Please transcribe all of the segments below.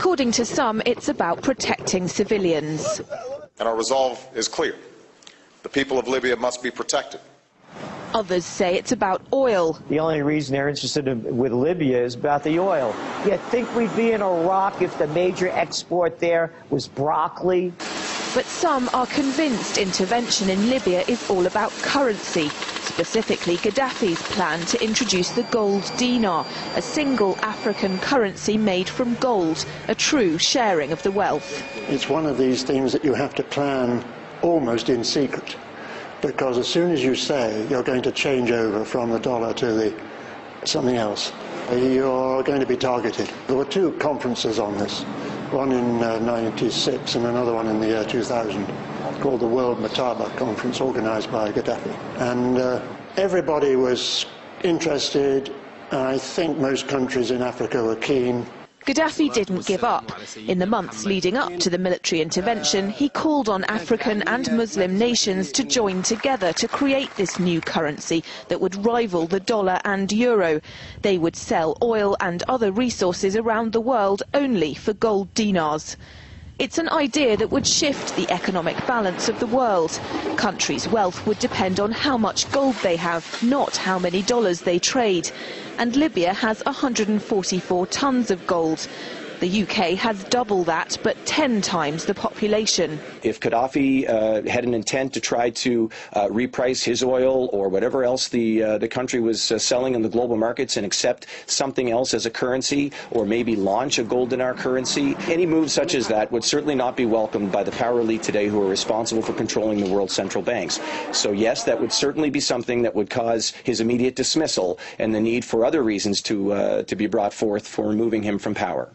According to some, it's about protecting civilians. And our resolve is clear. The people of Libya must be protected. Others say it's about oil. The only reason they're interested with Libya is about the oil. You think we'd be in Iraq if the major export there was broccoli? But some are convinced intervention in Libya is all about currency, specifically Gaddafi's plan to introduce the gold dinar, a single African currency made from gold, a true sharing of the wealth. It's one of these things that you have to plan almost in secret, because as soon as you say you're going to change over from the dollar to something else, you're going to be targeted. There were two conferences on this, one in '96 and another one in the year 2000, called the World Mataba Conference, organized by Gaddafi. And everybody was interested. I think most countries in Africa were keen. Gaddafi didn't give up. In the months leading up to the military intervention, he called on African and Muslim nations to join together to create this new currency that would rival the dollar and euro. They would sell oil and other resources around the world only for gold dinars. It's an idea that would shift the economic balance of the world. Countries' wealth would depend on how much gold they have, not how many dollars they trade. And Libya has 144 tons of gold. The UK has double that, but 10 times the population. If Gaddafi had an intent to try to reprice his oil or whatever else the country was selling in the global markets and accept something else as a currency, or maybe launch a gold dinar currency, any move such as that would certainly not be welcomed by the power elite today who are responsible for controlling the world's central banks. So yes, that would certainly be something that would cause his immediate dismissal and the need for other reasons to be brought forth for removing him from power.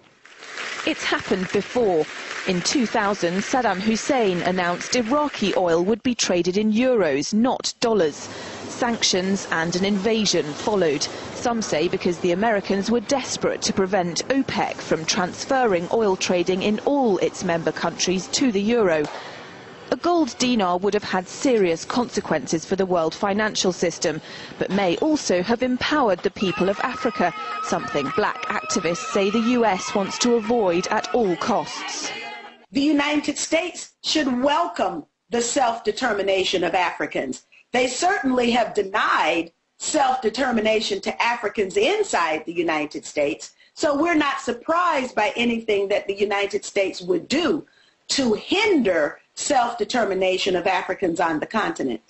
It's happened before. In 2000, Saddam Hussein announced Iraqi oil would be traded in euros, not dollars. Sanctions and an invasion followed. Some say because the Americans were desperate to prevent OPEC from transferring oil trading in all its member countries to the euro. A gold dinar would have had serious consequences for the world financial system, but may also have empowered the people of Africa, something black activists say the US wants to avoid at all costs. The United States should welcome the self-determination of Africans. They certainly have denied self-determination to Africans inside the United States, so we're not surprised by anything that the United States would do to hinder self-determination of Africans on the continent.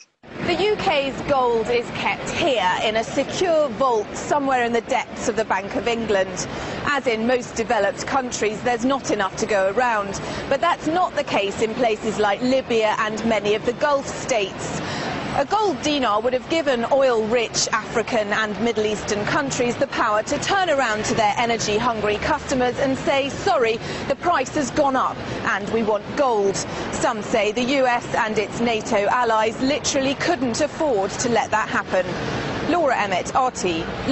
The UK's gold is kept here in a secure vault somewhere in the depths of the Bank of England. As in most developed countries, there's not enough to go around. But that's not the case in places like Libya and many of the Gulf states. A gold dinar would have given oil-rich African and Middle Eastern countries the power to turn around to their energy-hungry customers and say, sorry, the price has gone up and we want gold. Some say the US and its NATO allies literally couldn't afford to let that happen. Laura Emmett, RT.